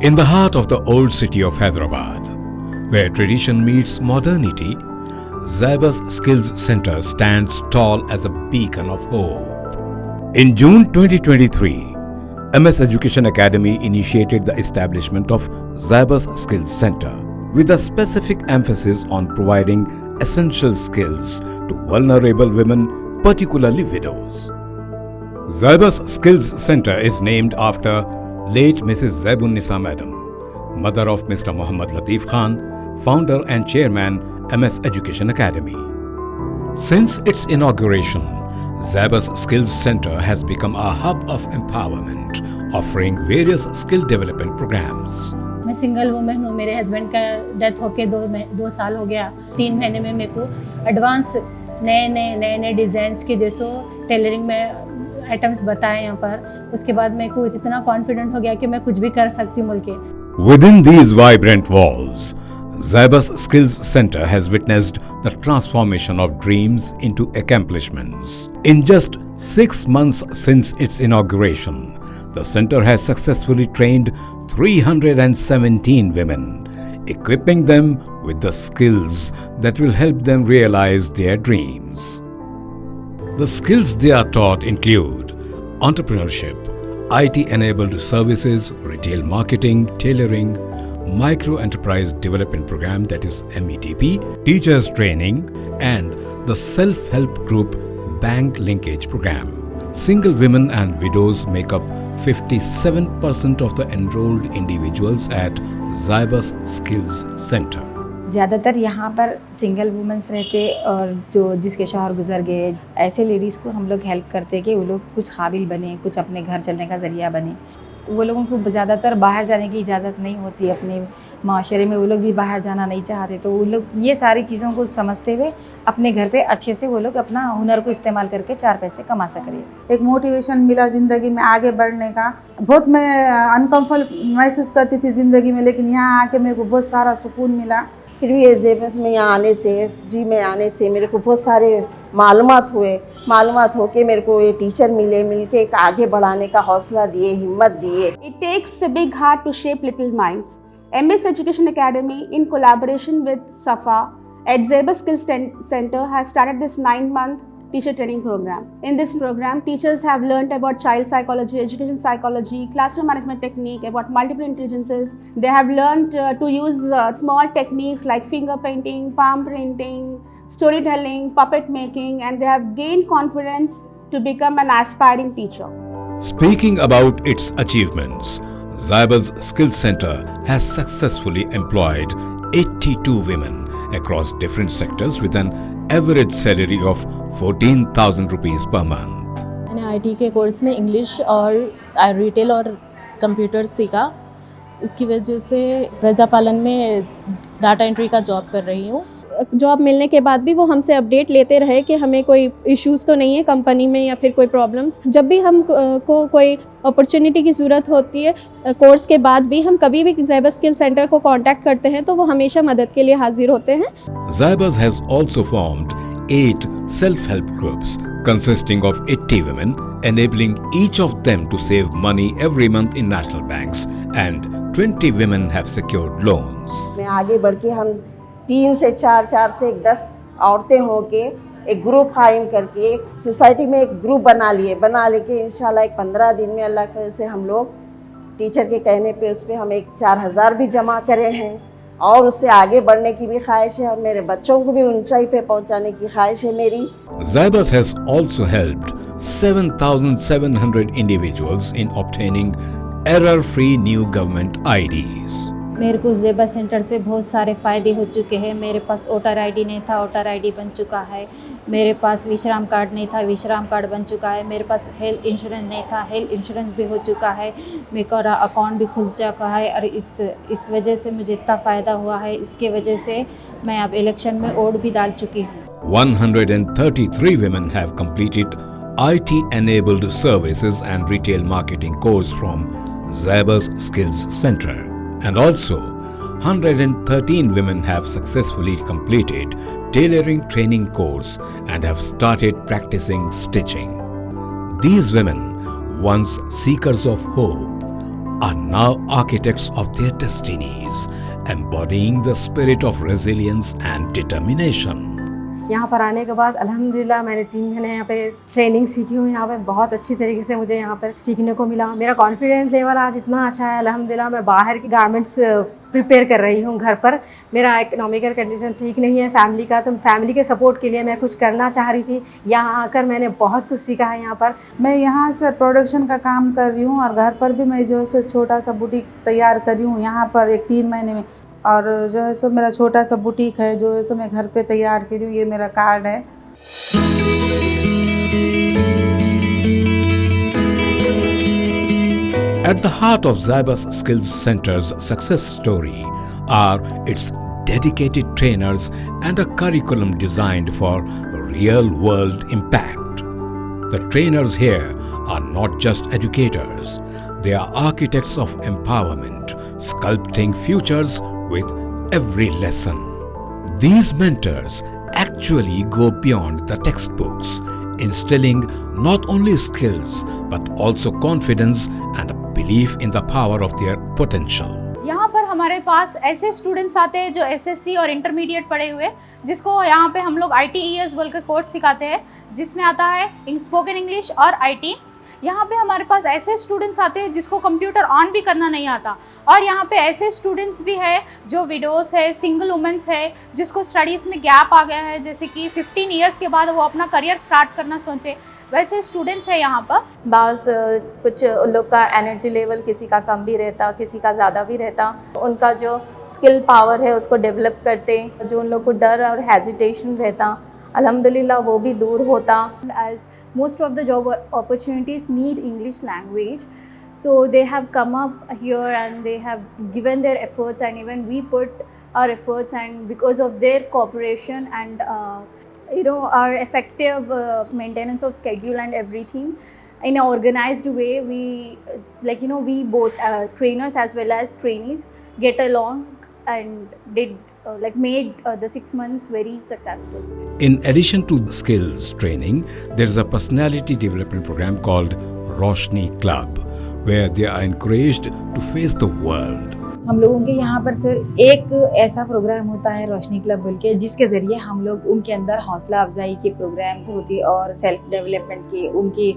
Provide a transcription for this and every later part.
In the heart of the old city of Hyderabad, where tradition meets modernity, Zaibas Skills Center stands tall as a beacon of hope. In June 2023, MS Education Academy initiated the establishment of Zaibas Skills Center with a specific emphasis on providing essential skills to vulnerable women, particularly widows. Zaibas Skills Center is named after late Mrs. Zaibun Nisa Madam, mother of Mr. Muhammad Latif Khan, founder and chairman, MS Education Academy. Since its inauguration, Zaibas Skills Center has become a hub of empowerment, offering various skill development programs. मैं single women हूँ। मेरे husband का death होके 2 साल हो गया। 3 महीने में मेरे को एडवांस नए डिज़ाइंस के जैसो टेलरिंग में आइटम्स बताए यहाँ पर। उसके बाद मेरे को इतना कॉन्फिडेंट हो गया कि मैं कुछ भी कर सकती हूँ बोल के। Within these vibrant walls, Zaibas Skills Center has witnessed the transformation of dreams into accomplishments. In just 6 months since its inauguration, the center has successfully trained 317 women, equipping them with the skills that will help them realize their dreams. The skills they are taught include entrepreneurship, IT-enabled services, retail marketing, tailoring, micro-enterprise development program that is MEDP, teachers training, and the self-help group bank linkage program. Single women and widows make up 57% of the enrolled individuals at Zaibas Skills Center. ज़्यादातर यहाँ पर single women's रहते और जो जिसके शौहर गुजर गए, ऐसे लेडीज़ को हम लोग हेल्प करते कि वो लोग कुछ काबिल बने, कुछ अपने घर चलने का ज़रिया बने। वो लोगों को ज़्यादातर बाहर जाने की इजाज़त नहीं होती, अपने माशरे में वो लोग भी बाहर जाना नहीं चाहते, तो वो लोग ये सारी चीज़ों को समझते हुए अपने घर पे अच्छे से वो लोग अपना हुनर को इस्तेमाल करके 4 पैसे कमा सकें। एक मोटिवेशन मिला ज़िंदगी में आगे बढ़ने का। बहुत मैं अनकम्फर्ट महसूस करती थी ज़िंदगी में, लेकिन यहाँ आके मेरे को बहुत सारा सुकून मिला। फिर भी ज़ेबस में यहाँ आने से मेरे को बहुत सारे मालूमात हो के मेरे को ये टीचर मिल के एक आगे बढ़ाने का हौसला दिए, हिम्मत दिए। It takes a big heart to shape little minds. MS Education Academy, in collaboration with SAFA at Zaibas Skills Center, has started this 9-month teacher training program. In this program, teachers have learned about child psychology, education psychology, classroom management technique, about multiple intelligences. They have learned to use small techniques like finger painting, palm printing, storytelling, puppet making, and they have gained confidence to become an aspiring teacher. Speaking about its achievements, Zaibas Skills Center has successfully employed 82 women across different sectors with an average salary of 14,000 rupees per month. मैंने IT के course में English और retail और computer सीखा। इसकी वजह से प्रजापालन में डाटा एंट्री का जॉब कर रही हूँ। जॉब मिलने के बाद भी वो हमसे अपडेट लेते रहे कि हमें कोई इश्यूज़ तो नहीं है कंपनी में या फिर कोई प्रॉब्लम्स। जब भी हम को कोई अपॉर्चुनिटी की ज़रूरत होती है कोर्स के बाद भी, हम कभी भी ज़ाइबस स्किल सेंटर को कांटेक्ट करते हैं तो वो हमेशा मदद के लिए हाजिर होते हैं। Zaibas has also formed 8 self-help groups consisting of 80 women, enabling each of them to save money every month in national banks, and 20 women have secured loans. मैं आगे बढ़ के हम 3 से 4 से 10 औरतें होके एक ग्रुप कायम करके एक सोसाइटी में एक ग्रुप बना लेके इंशाल्लाह एक 15 दिन में अल्लाह से हम लोग टीचर के कहने पे उस पर हम एक 4,000 भी जमा करे हैं और उससे आगे बढ़ने की भी ख्वाहिश है और मेरे बच्चों को भी ऊंचाई पे पहुंचाने की ख्वाहिश है मेरी। Zaibas has also helped 7,700 individuals in obtaining error-free new government IDs. मेरे को ज़ेबस सेंटर से बहुत सारे फ़ायदे हो चुके हैं। मेरे पास वोटर ID नहीं था, वोटर ID बन चुका है। मेरे पास विश्राम कार्ड नहीं था, विश्राम कार्ड बन चुका है। मेरे पास हेल्थ इंश्योरेंस नहीं था, हेल्थ इंश्योरेंस भी हो चुका है। मेरा अकाउंट भी खुल चुका है और इस वजह से मुझे इतना फ़ायदा हुआ है। इसके वजह से मैं अब इलेक्शन में वोट भी डाल चुकी हूँ। 133 women have completed IT-enabled services and retail marketing course from Zaibas Skills Center. And also, 113 women have successfully completed tailoring training course and have started practicing stitching. These women, once seekers of hope, are now architects of their destinies, embodying the spirit of resilience and determination. यहाँ पर आने के बाद अल्हम्दुलिल्लाह मैंने 3 महीने यहाँ पे ट्रेनिंग सीखी हूँ। यहाँ पे बहुत अच्छी तरीके से मुझे यहाँ पर सीखने को मिला। मेरा कॉन्फिडेंस लेवल आज इतना अच्छा है अल्हम्दुलिल्लाह। मैं बाहर की गारमेंट्स प्रिपेयर कर रही हूँ घर पर। मेरा इकोनॉमिकल कंडीशन ठीक नहीं है फैमिली का, तो फैमिली के सपोर्ट के लिए मैं कुछ करना चाह रही थी। यहाँ आकर मैंने बहुत कुछ सीखा है यहाँ पर। मैं यहाँ से प्रोडक्शन का काम कर रही हूँ और घर पर भी मैं जो है सो छोटा सा बुटीक तैयार कर रही हूँ यहाँ पर 3 महीने में। और जो है सो मेरा छोटा सा बुटीक है जो है तो मैं घर पे तैयार कर रही हूँ। ये मेरा कार्ड है। At the heart of Zaibas Skills Center's success story are its dedicated trainers and a curriculum designed for real-world impact. The trainers here are not just educators, they are architects of empowerment, sculpting futures with every lesson. These mentors actually go beyond the textbooks, instilling not only skills but also confidence and a belief in the power of their potential. यहाँ पर हमारे पास ऐसे students आते हैं जो SSC और intermediate पढ़े हुए, जिसको यहाँ पे हम लोग ITES बोल के कोर्स सिखाते हैं, जिसमें आता है स्पोकन इंग्लिश और IT। यहाँ पे हमारे पास ऐसे स्टूडेंट्स आते हैं जिसको कंप्यूटर ऑन भी करना नहीं आता, और यहाँ पे ऐसे स्टूडेंट्स भी है जो विडोज़ है, सिंगल वुमेंस है, जिसको स्टडीज़ में गैप आ गया है, जैसे कि 15 इयर्स के बाद वो अपना करियर स्टार्ट करना सोचे, वैसे स्टूडेंट्स है यहाँ पर। बाज़ कुछ लोग का एनर्जी लेवल किसी का कम भी रहता, किसी का ज़्यादा भी रहता, उनका जो स्किल पावर है उसको डेवलप करते, जो उन लोग को डर और हेजिटेशन रहता, अल्हम्दुलिल्लाह वो भी दूर होता। As most of the job opportunities need English language, so they have come up here and they have given their efforts, and even we put our efforts, and because of their cooperation and our effective maintenance of schedule and everything in an organized way, we both trainers as well as trainees get along and did made the 6 months very successful. In addition to skills training, there is a personality development program called Roshni Club, where they are encouraged to face the world. हम लोगों के यहाँ पर sir एक ऐसा programme होता है रोशनी club बोल के, जिसके ज़रिए हम लोग उनके अंदर हौसला अफजाई के प्रोग्राम होती है और सेल्फ डेवलपमेंट की, उनके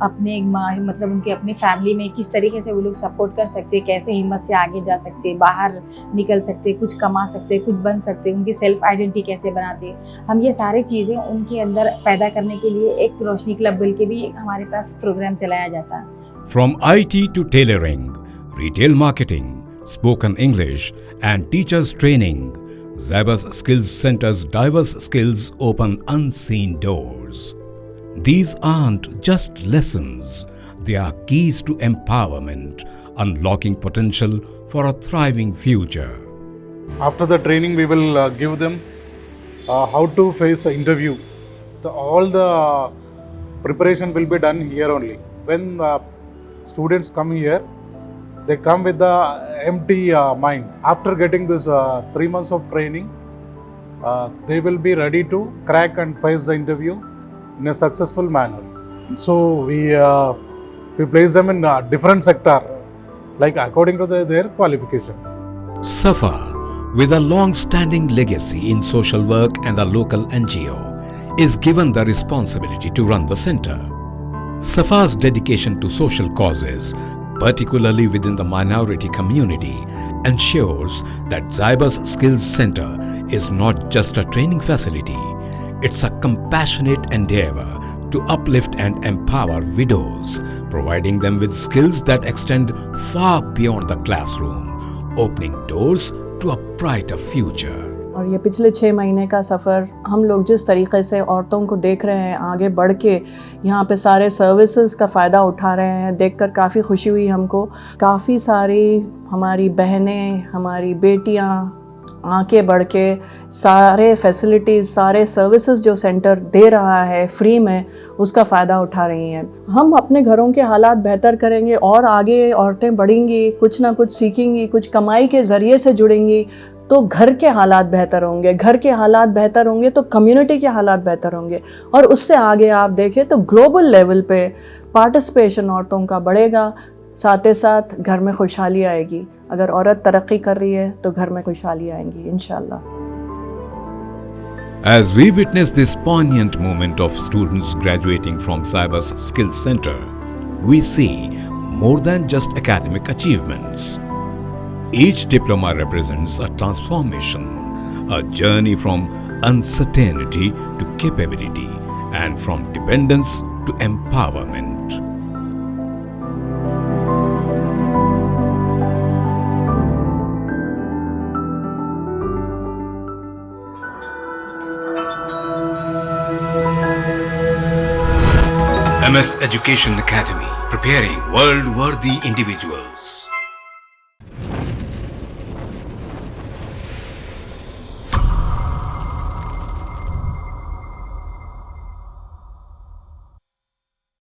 अपने मतलब उनके अपनी फैमिली में किस तरीके से वो लोग सपोर्ट कर सकते हैं, कैसे हिम्मत से आगे जा सकते हैं, बाहर निकल सकते हैं, कुछ कमा सकते हैं, कुछ बन सकते हैं, उनकी सेल्फ आइडेंटिटी कैसे बनाते हैं। हम ये सारी चीज़ें उनके अंदर पैदा करने के लिए एक रोशनी क्लब बोल के भी हमारे पास प्रोग्राम चलाया जाता है। From IT to tailoring, retail marketing, spoken English and teachers training, Zaibas Skills Center's diverse skills open unseen doors. These aren't just lessons, they are keys to empowerment, unlocking potential for a thriving future. After the training, we will give them how to face an interview. All the preparation will be done here only. When students come here, they come with the empty mind. After getting this 3 months of training, they will be ready to crack and face the interview in a successful manner. So we place them in a different sector, like according to their qualification. Safa, with a long-standing legacy in social work and a local NGO, is given the responsibility to run the center. Safa's dedication to social causes, particularly within the minority community, ensures that Zaibas Skills Center is not just a training facility, it's a compassionate endeavor to uplift and empower widows, providing them with skills that extend far beyond the classroom, opening doors to a brighter future. और ये पिछले 6 महीने का सफ़र हम लोग जिस तरीके से औरतों को देख रहे हैं आगे बढ़ के यहाँ पे सारे सर्विसेज का फ़ायदा उठा रहे हैं, देखकर काफ़ी खुशी हुई हमको। काफ़ी सारी हमारी बहनें, हमारी बेटियाँ आगे बढ़ के सारे फैसिलिटीज़, सारे सर्विसेज जो सेंटर दे रहा है फ्री में, उसका फ़ायदा उठा रही हैं। हम अपने घरों के हालात बेहतर करेंगे और आगे औरतें बढ़ेंगी, कुछ ना कुछ सीखेंगी, कुछ कमाई के ज़रिए से जुड़ेंगी, तो घर के हालात बेहतर होंगे, घर के हालात बेहतर होंगे तो कम्युनिटी के हालात बेहतर होंगे, और उससे आगे आप देखें तो ग्लोबल लेवल पे पार्टिसिपेशन औरतों का बढ़ेगा, साथ ही साथ घर में खुशहाली आएगी। अगर औरत तरक्की कर रही है तो घर में खुशहाली आएंगी इंशाल्लाह। As we witness this poignant moment of students graduating from Cybus Skills Center, we see more than just academic achievements. Each diploma represents a transformation, a journey from uncertainty to capability, and from dependence to empowerment. MS Education Academy, preparing world-worthy individuals.